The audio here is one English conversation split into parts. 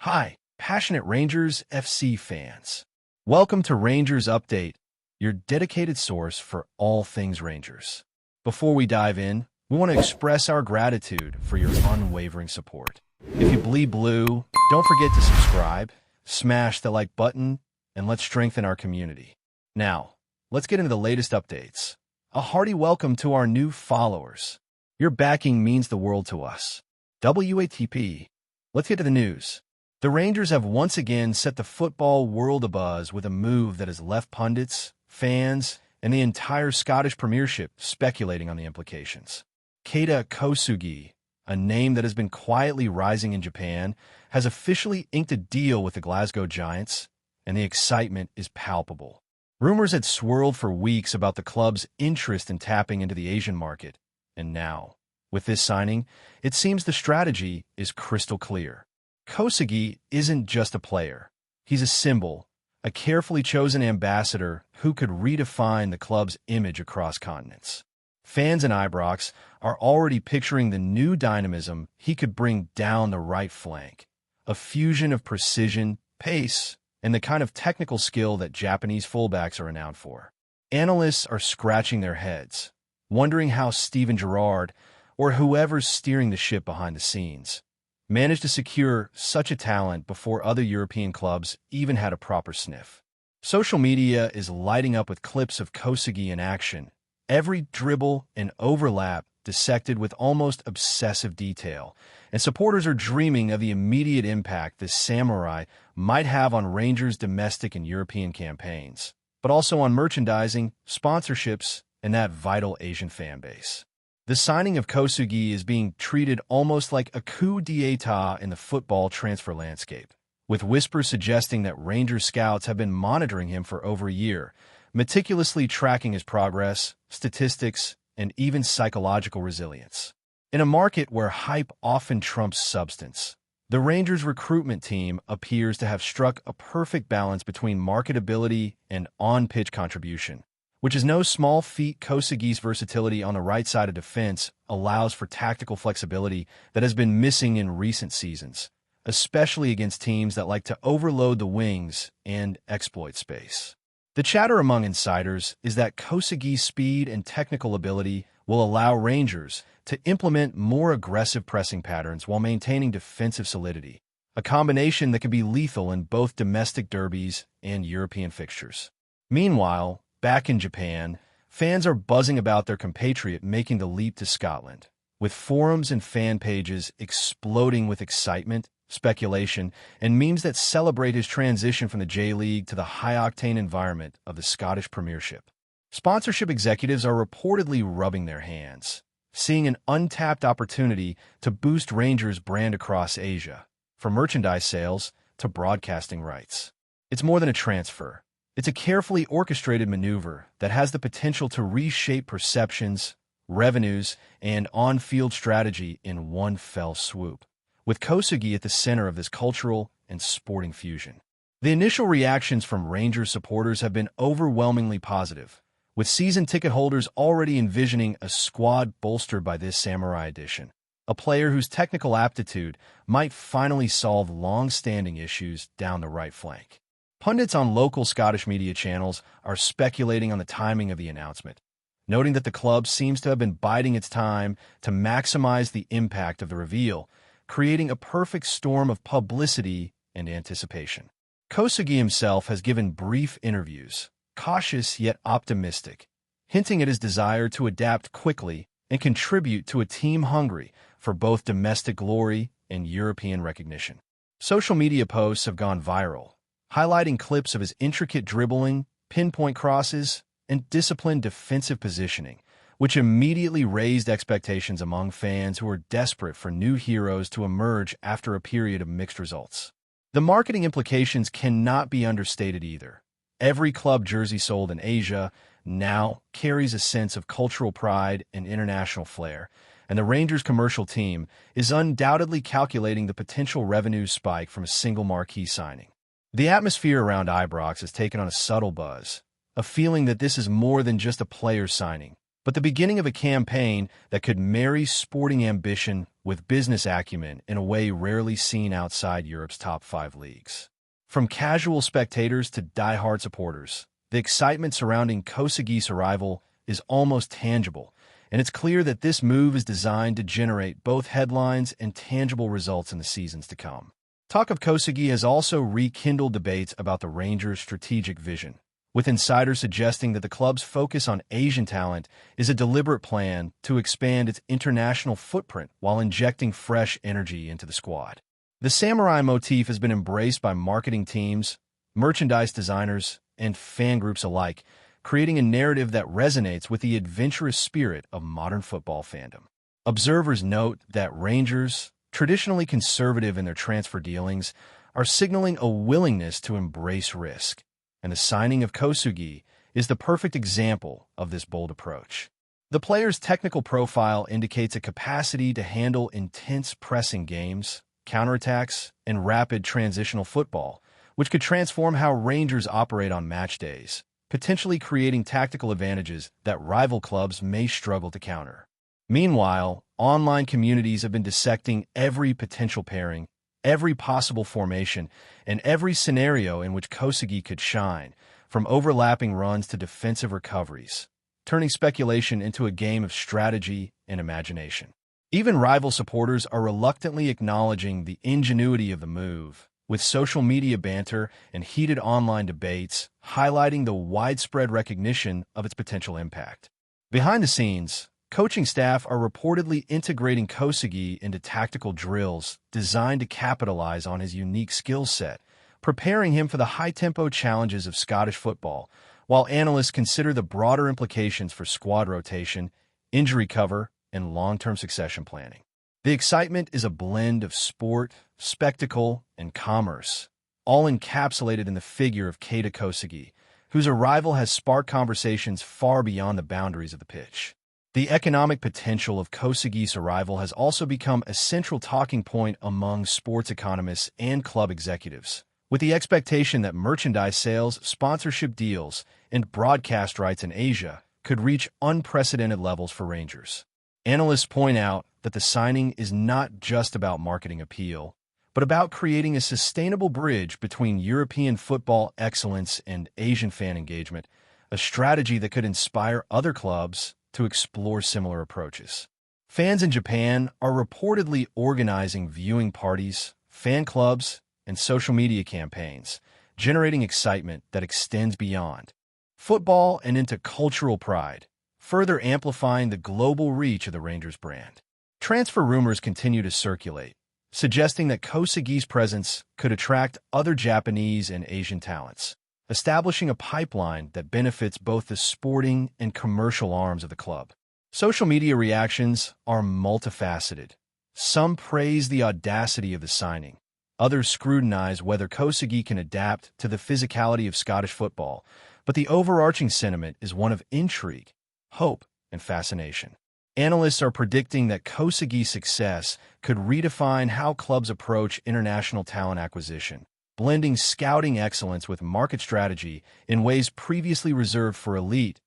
Hi, passionate Rangers FC fans. Welcome to Rangers Update, your dedicated source for all things Rangers. Before we dive in, we want to express our gratitude for your unwavering support. If you bleed blue, don't forget to subscribe, smash the like button, and let's strengthen our community. Now, let's get into the latest updates. A hearty welcome to our new followers. Your backing means the world to us. WATP. Let's get to the news. The Rangers have once again set the football world abuzz with a move that has left pundits, fans, and the entire Scottish Premiership speculating on the implications. Kada Kosugi, a name that has been quietly rising in Japan, has officially inked a deal with the Glasgow Giants, and the excitement is palpable. Rumors had swirled for weeks about the club's interest in tapping into the Asian market, and now, with this signing, it seems the strategy is crystal clear. Kosugi isn't just a player. He's a symbol, a carefully chosen ambassador who could redefine the club's image across continents. Fans in Ibrox are already picturing the new dynamism he could bring down the right flank, a fusion of precision, pace, and the kind of technical skill that Japanese fullbacks are renowned for. Analysts are scratching their heads, wondering how Steven Gerrard, or whoever's steering the ship behind the scenes, managed to secure such a talent before other European clubs even had a proper sniff. Social media is lighting up with clips of Kosugi in action, every dribble and overlap dissected with almost obsessive detail, and supporters are dreaming of the immediate impact this samurai might have on Rangers' domestic and European campaigns, but also on merchandising, sponsorships, and that vital Asian fan base. The signing of Kosugi is being treated almost like a coup d'etat in the football transfer landscape, with whispers suggesting that Rangers scouts have been monitoring him for over a year, meticulously tracking his progress, statistics, and even psychological resilience. In a market where hype often trumps substance, the Rangers recruitment team appears to have struck a perfect balance between marketability and on-pitch contribution, which is no small feat. Kosugi's versatility on the right side of defense allows for tactical flexibility that has been missing in recent seasons, especially against teams that like to overload the wings and exploit space. The chatter among insiders is that Kosugi's speed and technical ability will allow Rangers to implement more aggressive pressing patterns while maintaining defensive solidity, a combination that can be lethal in both domestic derbies and European fixtures. Meanwhile, back in Japan, fans are buzzing about their compatriot making the leap to Scotland, with forums and fan pages exploding with excitement, speculation, and memes that celebrate his transition from the J-League to the high-octane environment of the Scottish Premiership. Sponsorship executives are reportedly rubbing their hands, seeing an untapped opportunity to boost Rangers' brand across Asia, from merchandise sales to broadcasting rights. It's more than a transfer. It's a carefully orchestrated maneuver that has the potential to reshape perceptions, revenues, and on-field strategy in one fell swoop, with Kosugi at the center of this cultural and sporting fusion. The initial reactions from Rangers supporters have been overwhelmingly positive, with season ticket holders already envisioning a squad bolstered by this samurai addition, a player whose technical aptitude might finally solve long-standing issues down the right flank. Pundits on local Scottish media channels are speculating on the timing of the announcement, noting that the club seems to have been biding its time to maximize the impact of the reveal, creating a perfect storm of publicity and anticipation. Kosugi himself has given brief interviews, cautious yet optimistic, hinting at his desire to adapt quickly and contribute to a team hungry for both domestic glory and European recognition. Social media posts have gone viral, highlighting clips of his intricate dribbling, pinpoint crosses, and disciplined defensive positioning, which immediately raised expectations among fans who are desperate for new heroes to emerge after a period of mixed results. The marketing implications cannot be understated either. Every club jersey sold in Asia now carries a sense of cultural pride and international flair, and the Rangers commercial team is undoubtedly calculating the potential revenue spike from a single marquee signing. The atmosphere around Ibrox has taken on a subtle buzz, a feeling that this is more than just a player signing, but the beginning of a campaign that could marry sporting ambition with business acumen in a way rarely seen outside Europe's top 5 leagues. From casual spectators to die-hard supporters, the excitement surrounding Kosugi's arrival is almost tangible, and it's clear that this move is designed to generate both headlines and tangible results in the seasons to come. Talk of Kosugi has also rekindled debates about the Rangers' strategic vision, with insiders suggesting that the club's focus on Asian talent is a deliberate plan to expand its international footprint while injecting fresh energy into the squad. The samurai motif has been embraced by marketing teams, merchandise designers, and fan groups alike, creating a narrative that resonates with the adventurous spirit of modern football fandom. Observers note that Rangers, traditionally conservative in their transfer dealings, are signaling a willingness to embrace risk, and the signing of Kosugi is the perfect example of this bold approach. The player's technical profile indicates a capacity to handle intense pressing games, counterattacks, and rapid transitional football, which could transform how Rangers operate on match days, potentially creating tactical advantages that rival clubs may struggle to counter. Meanwhile, online communities have been dissecting every potential pairing, every possible formation, and every scenario in which Kosugi could shine, from overlapping runs to defensive recoveries, turning speculation into a game of strategy and imagination. Even rival supporters are reluctantly acknowledging the ingenuity of the move, with social media banter and heated online debates highlighting the widespread recognition of its potential impact. Behind the scenes, coaching staff are reportedly integrating Kosugi into tactical drills designed to capitalize on his unique skill set, preparing him for the high-tempo challenges of Scottish football, while analysts consider the broader implications for squad rotation, injury cover, and long-term succession planning. The excitement is a blend of sport, spectacle, and commerce, all encapsulated in the figure of Kada Kosugi, whose arrival has sparked conversations far beyond the boundaries of the pitch. The economic potential of Kosugi's arrival has also become a central talking point among sports economists and club executives, with the expectation that merchandise sales, sponsorship deals, and broadcast rights in Asia could reach unprecedented levels for Rangers. Analysts point out that the signing is not just about marketing appeal, but about creating a sustainable bridge between European football excellence and Asian fan engagement, a strategy that could inspire other clubs to explore similar approaches. Fans in Japan are reportedly organizing viewing parties, fan clubs, and social media campaigns, generating excitement that extends beyond football and into cultural pride, further amplifying the global reach of the Rangers brand. Transfer rumors continue to circulate, suggesting that Kosugi's presence could attract other Japanese and Asian talents, establishing a pipeline that benefits both the sporting and commercial arms of the club. Social media reactions are multifaceted. Some praise the audacity of the signing. Others scrutinize whether Kosugi can adapt to the physicality of Scottish football, but the overarching sentiment is one of intrigue, hope, and fascination. Analysts are predicting that Kosugi's success could redefine how clubs approach international talent acquisition, blending scouting excellence with market strategy in ways previously reserved for elite,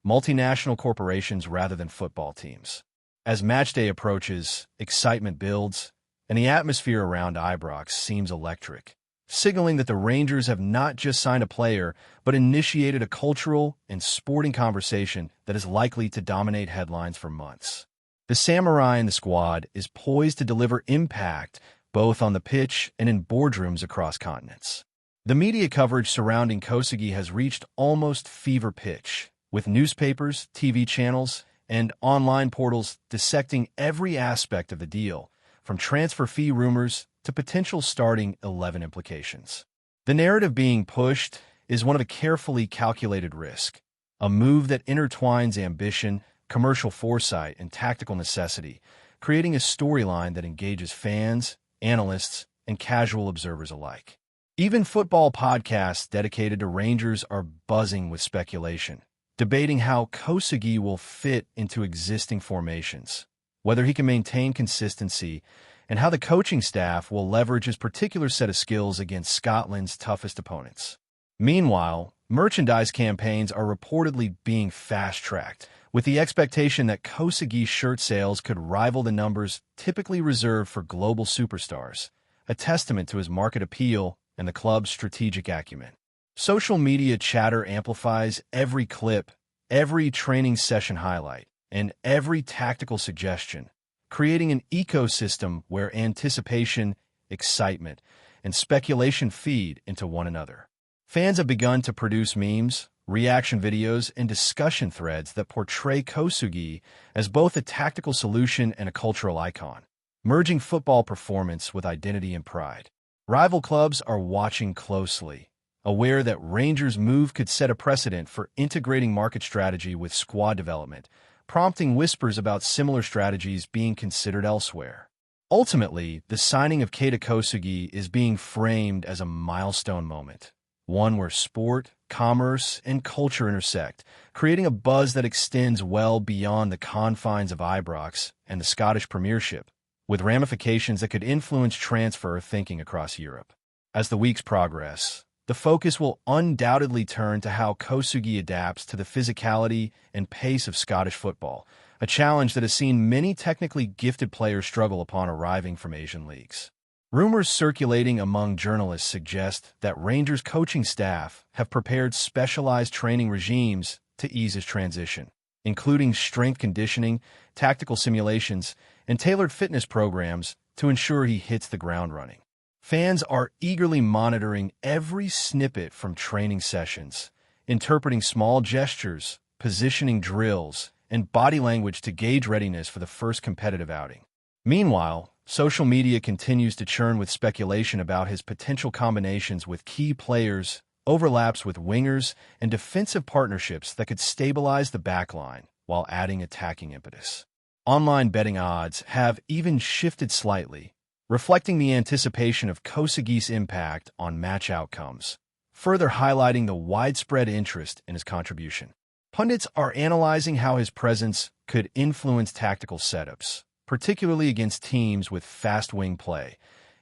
multinational corporations rather than football teams. As matchday approaches, excitement builds, and the atmosphere around Ibrox seems electric, signaling that the Rangers have not just signed a player, but initiated a cultural and sporting conversation that is likely to dominate headlines for months. The samurai in the squad is poised to deliver impact both on the pitch and in boardrooms across continents. The media coverage surrounding Kosugi has reached almost fever pitch, with newspapers, TV channels, and online portals dissecting every aspect of the deal, from transfer fee rumors to potential starting 11 implications. The narrative being pushed is one of a carefully calculated risk, a move that intertwines ambition, commercial foresight, and tactical necessity, creating a storyline that engages fans, analysts, and casual observers alike. Even football podcasts dedicated to Rangers are buzzing with speculation, debating how Kosugi will fit into existing formations, whether he can maintain consistency, and how the coaching staff will leverage his particular set of skills against Scotland's toughest opponents. Meanwhile, merchandise campaigns are reportedly being fast-tracked, with the expectation that Kosugi's shirt sales could rival the numbers typically reserved for global superstars, a testament to his market appeal and the club's strategic acumen. Social media chatter amplifies every clip, every training session highlight, and every tactical suggestion, creating an ecosystem where anticipation, excitement, and speculation feed into one another. Fans have begun to produce memes, reaction videos, and discussion threads that portray Kosugi as both a tactical solution and a cultural icon, merging football performance with identity and pride. Rival clubs are watching closely, aware that Rangers' move could set a precedent for integrating market strategy with squad development, prompting whispers about similar strategies being considered elsewhere. Ultimately, the signing of Kada Kosugi is being framed as a milestone moment, one where sport, commerce, and culture intersect, creating a buzz that extends well beyond the confines of Ibrox and the Scottish Premiership, with ramifications that could influence transfer thinking across Europe. As the weeks progress, the focus will undoubtedly turn to how Kosugi adapts to the physicality and pace of Scottish football, a challenge that has seen many technically gifted players struggle upon arriving from Asian leagues. Rumors circulating among journalists suggest that Rangers' coaching staff have prepared specialized training regimes to ease his transition, including strength conditioning, tactical simulations, and tailored fitness programs to ensure he hits the ground running. Fans are eagerly monitoring every snippet from training sessions, interpreting small gestures, positioning drills, and body language to gauge readiness for the first competitive outing. Meanwhile, social media continues to churn with speculation about his potential combinations with key players, overlaps with wingers, and defensive partnerships that could stabilize the backline while adding attacking impetus. Online betting odds have even shifted slightly, reflecting the anticipation of Kosugi's impact on match outcomes, further highlighting the widespread interest in his contribution. Pundits are analyzing how his presence could influence tactical setups, particularly against teams with fast wing play,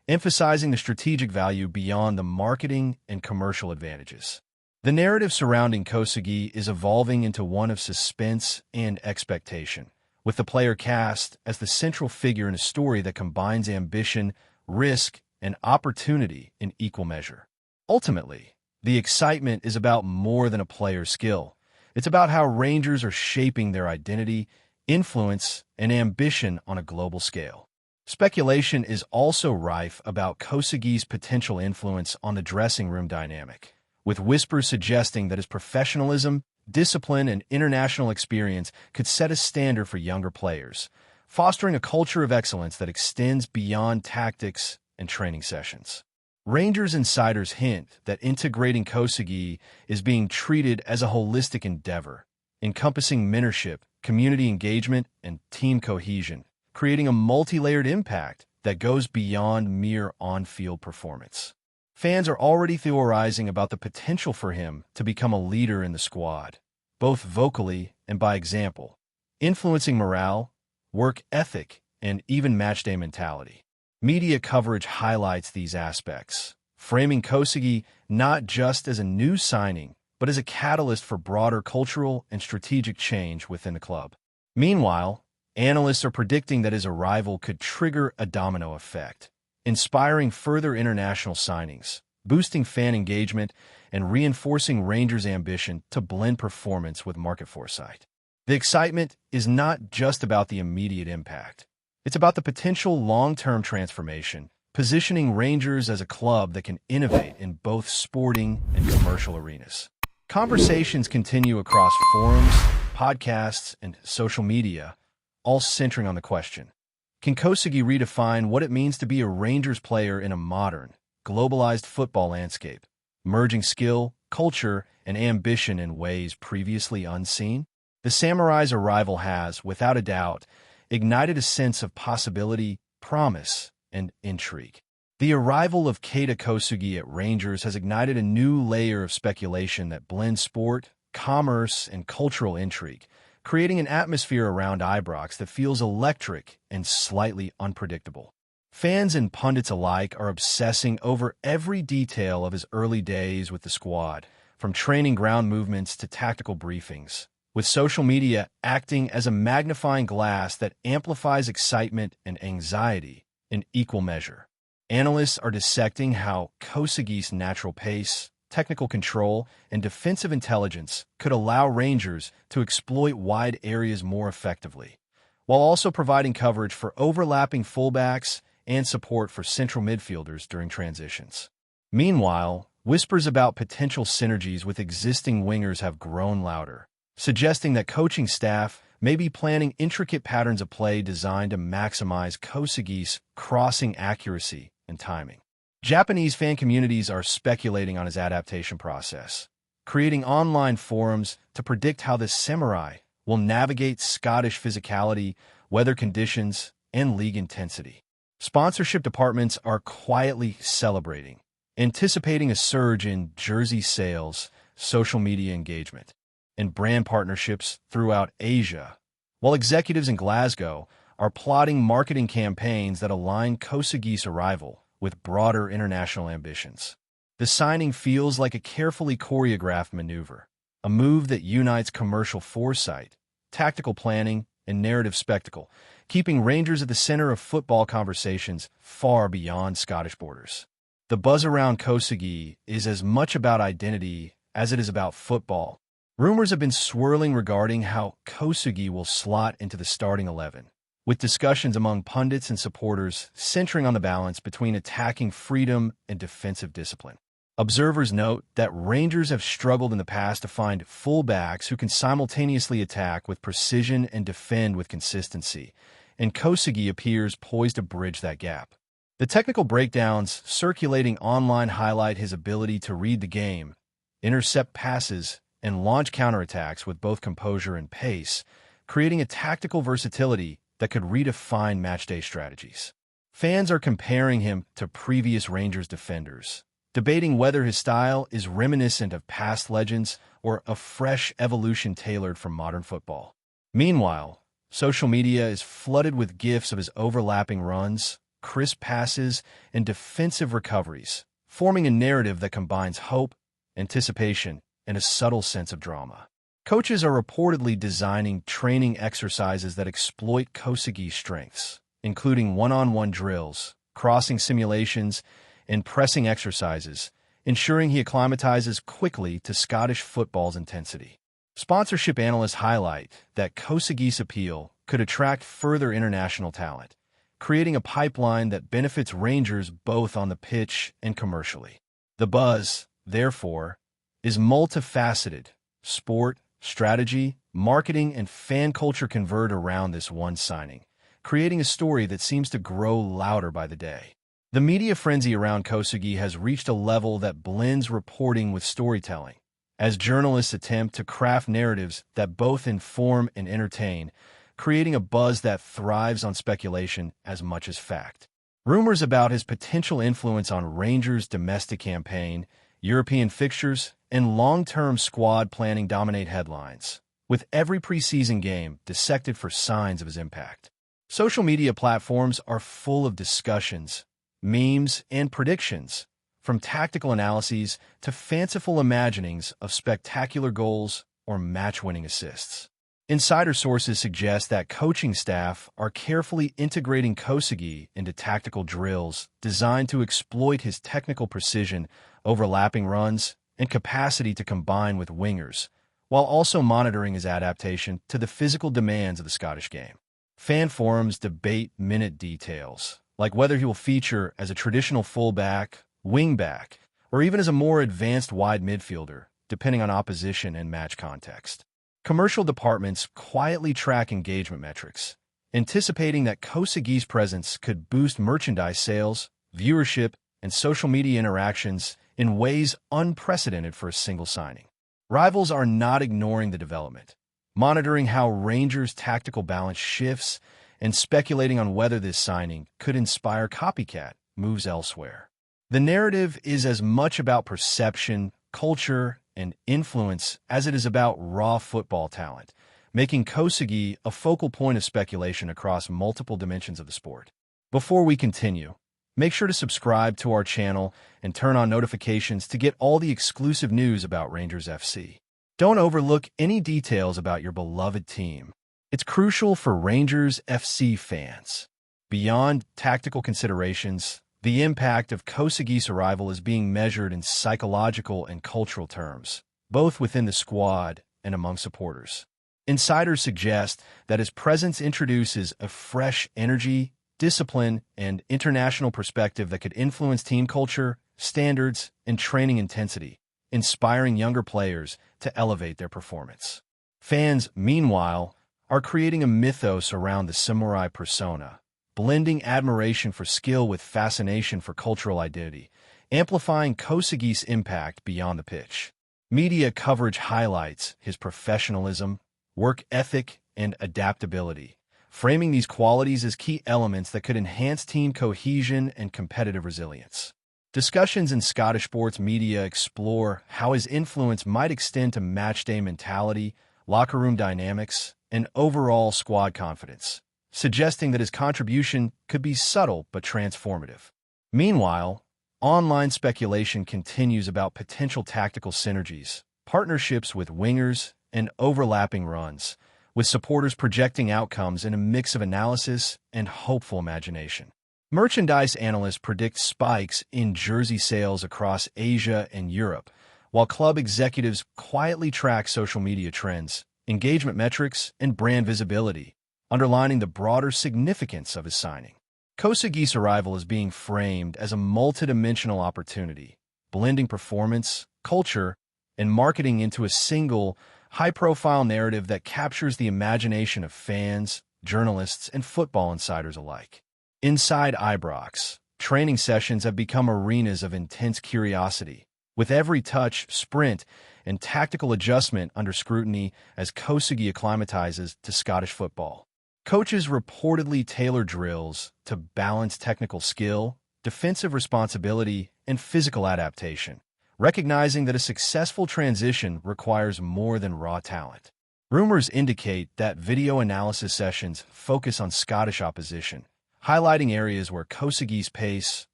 emphasizing the strategic value beyond the marketing and commercial advantages. The narrative surrounding Kosugi is evolving into one of suspense and expectation, with the player cast as the central figure in a story that combines ambition, risk, and opportunity in equal measure. Ultimately, the excitement is about more than a player's skill. It's about how Rangers are shaping their identity, influence, and ambition on a global scale. Speculation is also rife about Kosugi's potential influence on the dressing room dynamic, with whispers suggesting that his professionalism, discipline, and international experience could set a standard for younger players, fostering a culture of excellence that extends beyond tactics and training sessions. Rangers insiders hint that integrating Kosugi is being treated as a holistic endeavor, encompassing mentorship, community engagement, and team cohesion, creating a multi-layered impact that goes beyond mere on-field performance. Fans are already theorizing about the potential for him to become a leader in the squad, both vocally and by example, influencing morale, work ethic, and even matchday mentality. Media coverage highlights these aspects, framing Kosugi not just as a new signing, but as a catalyst for broader cultural and strategic change within the club. Meanwhile, analysts are predicting that his arrival could trigger a domino effect, inspiring further international signings, boosting fan engagement, and reinforcing Rangers' ambition to blend performance with market foresight. The excitement is not just about the immediate impact. It's about the potential long-term transformation, positioning Rangers as a club that can innovate in both sporting and commercial arenas. Conversations continue across forums, podcasts, and social media, all centering on the question: can Kosugi redefine what it means to be a Rangers player in a modern, globalized football landscape, merging skill, culture, and ambition in ways previously unseen? The Samurai's arrival has, without a doubt, ignited a sense of possibility, promise, and intrigue. The arrival of Kada Kosugi at Rangers has ignited a new layer of speculation that blends sport, commerce, and cultural intrigue, creating an atmosphere around Ibrox that feels electric and slightly unpredictable. Fans and pundits alike are obsessing over every detail of his early days with the squad, from training ground movements to tactical briefings, with social media acting as a magnifying glass that amplifies excitement and anxiety in equal measure. Analysts are dissecting how Kosugi's natural pace, technical control, and defensive intelligence could allow Rangers to exploit wide areas more effectively, while also providing coverage for overlapping fullbacks and support for central midfielders during transitions. Meanwhile, whispers about potential synergies with existing wingers have grown louder, suggesting that coaching staff may be planning intricate patterns of play designed to maximize Kosugi's crossing accuracy and timing. Japanese fan communities are speculating on his adaptation process, creating online forums to predict how the samurai will navigate Scottish physicality, weather conditions, and league intensity. Sponsorship departments are quietly celebrating, anticipating a surge in jersey sales, social media engagement, and brand partnerships throughout Asia, while executives in Glasgow are plotting marketing campaigns that align Kosugi's arrival with broader international ambitions. The signing feels like a carefully choreographed maneuver, a move that unites commercial foresight, tactical planning, and narrative spectacle, keeping Rangers at the center of football conversations far beyond Scottish borders. The buzz around Kosugi is as much about identity as it is about football. Rumors have been swirling regarding how Kosugi will slot into the starting 11, with discussions among pundits and supporters centering on the balance between attacking freedom and defensive discipline. Observers note that Rangers have struggled in the past to find fullbacks who can simultaneously attack with precision and defend with consistency, and Kosugi appears poised to bridge that gap. The technical breakdowns circulating online highlight his ability to read the game, intercept passes, and launch counterattacks with both composure and pace, creating a tactical versatility that could redefine matchday strategies. Fans are comparing him to previous Rangers defenders, debating whether his style is reminiscent of past legends or a fresh evolution tailored for modern football. Meanwhile, social media is flooded with GIFs of his overlapping runs, crisp passes, and defensive recoveries, forming a narrative that combines hope, anticipation, and a subtle sense of drama. Coaches are reportedly designing training exercises that exploit Kosugi's strengths, including one-on-one drills, crossing simulations, and pressing exercises, ensuring he acclimatizes quickly to Scottish football's intensity. Sponsorship analysts highlight that Kosugi's appeal could attract further international talent, creating a pipeline that benefits Rangers both on the pitch and commercially. The buzz, therefore, is multifaceted. Sport, strategy, marketing, and fan culture converge around this one signing, creating a story that seems to grow louder by the day. The media frenzy around Kosugi has reached a level that blends reporting with storytelling, as journalists attempt to craft narratives that both inform and entertain, creating a buzz that thrives on speculation as much as fact. Rumors about his potential influence on Rangers' domestic campaign, European fixtures, and long-term squad planning dominate headlines, with every preseason game dissected for signs of his impact. Social media platforms are full of discussions, memes, and predictions, from tactical analyses to fanciful imaginings of spectacular goals or match-winning assists. Insider sources suggest that coaching staff are carefully integrating Kosugi into tactical drills designed to exploit his technical precision, overlapping runs, and capacity to combine with wingers, while also monitoring his adaptation to the physical demands of the Scottish game. Fan forums debate minute details, like whether he will feature as a traditional fullback, wingback, or even as a more advanced wide midfielder, depending on opposition and match context. Commercial departments quietly track engagement metrics, anticipating that Kosugi's presence could boost merchandise sales, viewership, and social media interactions in ways unprecedented for a single signing. Rivals are not ignoring the development, monitoring how Rangers' tactical balance shifts and speculating on whether this signing could inspire copycat moves elsewhere. The narrative is as much about perception, culture, and influence as it is about raw football talent, making Kosugi a focal point of speculation across multiple dimensions of the sport. Before we continue, make sure to subscribe to our channel and turn on notifications to get all the exclusive news about Rangers FC. Don't overlook any details about your beloved team. It's crucial for Rangers FC fans. Beyond tactical considerations, the impact of Kosugi's arrival is being measured in psychological and cultural terms, both within the squad and among supporters. Insiders suggest that his presence introduces a fresh energy, discipline, and international perspective that could influence team culture, standards, and training intensity, inspiring younger players to elevate their performance. Fans, meanwhile, are creating a mythos around the samurai persona, blending admiration for skill with fascination for cultural identity, amplifying Kosugi's impact beyond the pitch. Media coverage highlights his professionalism, work ethic, and adaptability, framing these qualities as key elements that could enhance team cohesion and competitive resilience. Discussions in Scottish sports media explore how his influence might extend to matchday mentality, locker room dynamics, and overall squad confidence, suggesting that his contribution could be subtle but transformative. Meanwhile, online speculation continues about potential tactical synergies, partnerships with wingers, and overlapping runs, with supporters projecting outcomes in a mix of analysis and hopeful imagination. Merchandise analysts predict spikes in jersey sales across Asia and Europe, while club executives quietly track social media trends, engagement metrics, and brand visibility, underlining the broader significance of his signing. Kosugi's arrival is being framed as a multidimensional opportunity, blending performance, culture, and marketing into a single, high-profile narrative that captures the imagination of fans, journalists, and football insiders alike. Inside Ibrox, training sessions have become arenas of intense curiosity, with every touch, sprint, and tactical adjustment under scrutiny as Kosugi acclimatizes to Scottish football. Coaches reportedly tailor drills to balance technical skill, defensive responsibility, and physical adaptation, recognizing that a successful transition requires more than raw talent. Rumors indicate that video analysis sessions focus on Scottish opposition, highlighting areas where Kosugi's pace,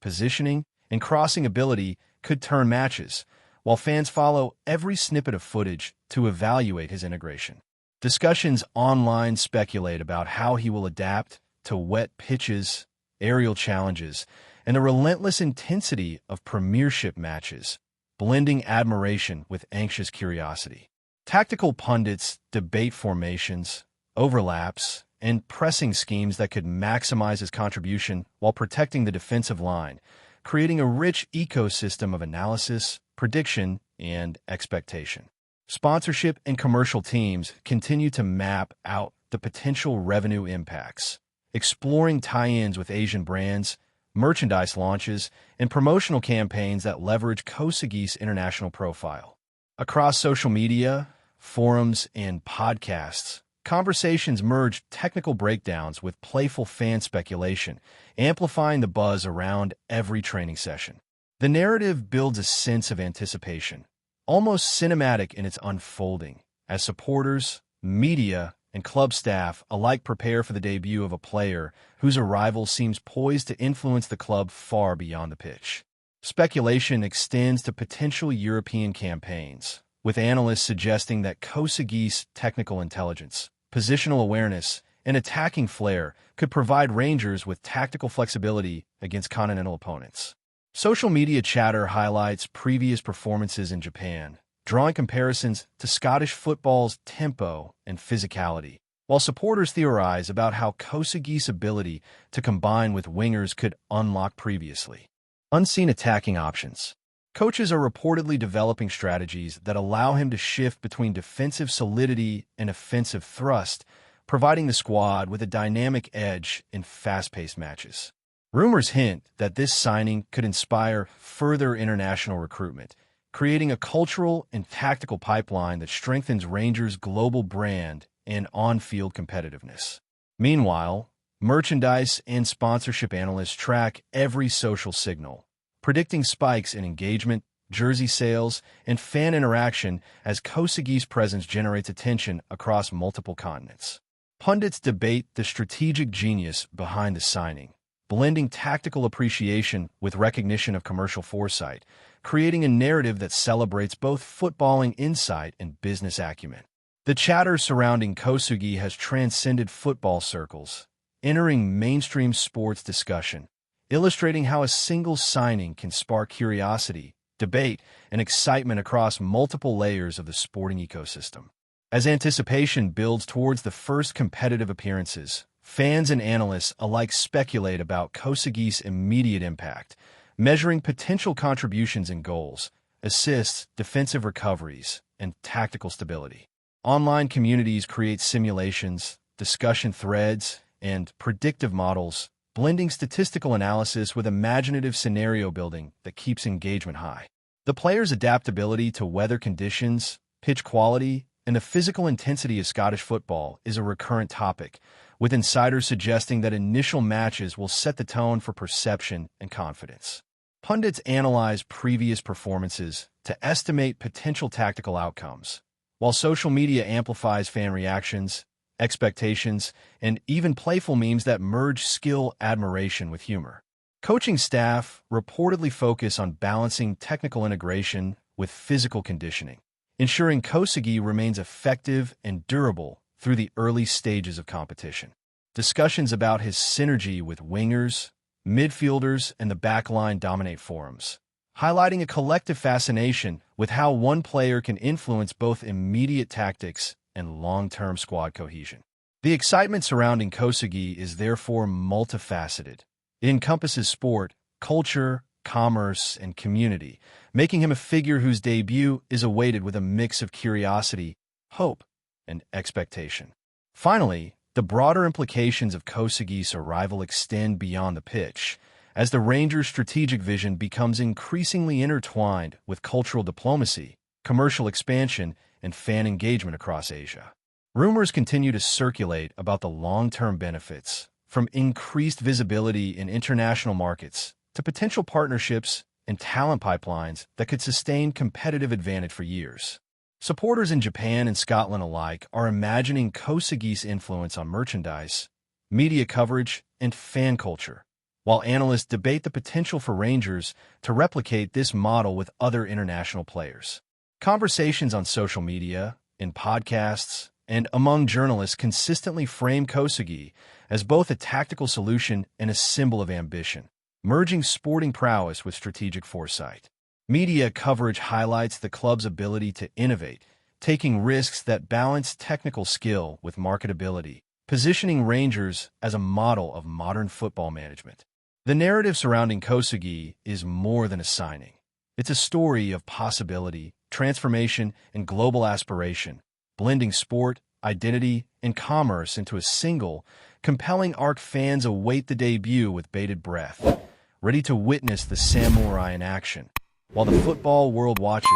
positioning, and crossing ability could turn matches, while fans follow every snippet of footage to evaluate his integration. Discussions online speculate about how he will adapt to wet pitches, aerial challenges, and the relentless intensity of Premiership matches, blending admiration with anxious curiosity. Tactical pundits debate formations, overlaps, and pressing schemes that could maximize his contribution while protecting the defensive line, creating a rich ecosystem of analysis, prediction, and expectation. Sponsorship and commercial teams continue to map out the potential revenue impacts, exploring tie-ins with Asian brands, merchandise launches, and promotional campaigns that leverage Kosugi's international profile. Across social media, forums, and podcasts, conversations merge technical breakdowns with playful fan speculation, amplifying the buzz around every training session. The narrative builds a sense of anticipation, almost cinematic in its unfolding, as supporters, media, and club staff alike prepare for the debut of a player whose arrival seems poised to influence the club far beyond the pitch. Speculation extends to potential European campaigns, with analysts suggesting that Kosugi's technical intelligence, positional awareness, and attacking flair could provide Rangers with tactical flexibility against continental opponents. Social media chatter highlights previous performances in Japan, drawing comparisons to Scottish football's tempo and physicality, while supporters theorize about how Kosugi's ability to combine with wingers could unlock previously unseen attacking options. Coaches are reportedly developing strategies that allow him to shift between defensive solidity and offensive thrust, providing the squad with a dynamic edge in fast-paced matches. Rumors hint that this signing could inspire further international recruitment, creating a cultural and tactical pipeline that strengthens Rangers' global brand and on-field competitiveness. Meanwhile, merchandise and sponsorship analysts track every social signal, predicting spikes in engagement, jersey sales, and fan interaction as Kosugi's presence generates attention across multiple continents. Pundits debate the strategic genius behind the signing, blending tactical appreciation with recognition of commercial foresight, creating a narrative that celebrates both footballing insight and business acumen. The chatter surrounding Kosugi has transcended football circles, entering mainstream sports discussion, illustrating how a single signing can spark curiosity, debate, and excitement across multiple layers of the sporting ecosystem. As anticipation builds towards the first competitive appearances, fans and analysts alike speculate about Kosugi's immediate impact, measuring potential contributions in goals, assists, defensive recoveries, and tactical stability. Online communities create simulations, discussion threads, and predictive models, blending statistical analysis with imaginative scenario building that keeps engagement high. The player's adaptability to weather conditions, pitch quality, and the physical intensity of Scottish football is a recurrent topic, with insiders suggesting that initial matches will set the tone for perception and confidence. Pundits analyze previous performances to estimate potential tactical outcomes, while social media amplifies fan reactions, expectations, and even playful memes that merge skill admiration with humor. Coaching staff reportedly focus on balancing technical integration with physical conditioning, ensuring Kosugi remains effective and durable through the early stages of competition. Discussions about his synergy with wingers, midfielders, and the backline dominate forums, highlighting a collective fascination with how one player can influence both immediate tactics and long-term squad cohesion. The excitement surrounding Kosugi is therefore multifaceted. It encompasses sport, culture, commerce, and community, making him a figure whose debut is awaited with a mix of curiosity, hope, and expectation. Finally, the broader implications of Kosugi's arrival extend beyond the pitch, as the Rangers' strategic vision becomes increasingly intertwined with cultural diplomacy, commercial expansion, and fan engagement across Asia. Rumors continue to circulate about the long-term benefits, from increased visibility in international markets to potential partnerships and talent pipelines that could sustain competitive advantage for years. Supporters in Japan and Scotland alike are imagining Kosugi's influence on merchandise, media coverage, and fan culture, while analysts debate the potential for Rangers to replicate this model with other international players. Conversations on social media, in podcasts, and among journalists consistently frame Kosugi as both a tactical solution and a symbol of ambition, merging sporting prowess with strategic foresight. Media coverage highlights the club's ability to innovate, taking risks that balance technical skill with marketability, positioning Rangers as a model of modern football management. The narrative surrounding Kosugi is more than a signing. It's a story of possibility, transformation, and global aspiration, blending sport, identity, and commerce into a single, compelling arc. Fans await the debut with bated breath, ready to witness the samurai in action, while the football world watches,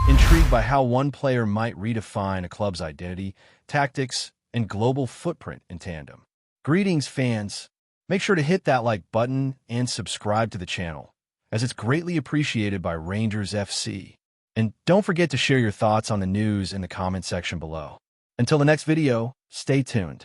intrigued by how one player might redefine a club's identity, tactics, and global footprint in tandem. Greetings, fans! Make sure to hit that like button and subscribe to the channel, as it's greatly appreciated by Rangers FC. And don't forget to share your thoughts on the news in the comment section below. Until the next video, stay tuned.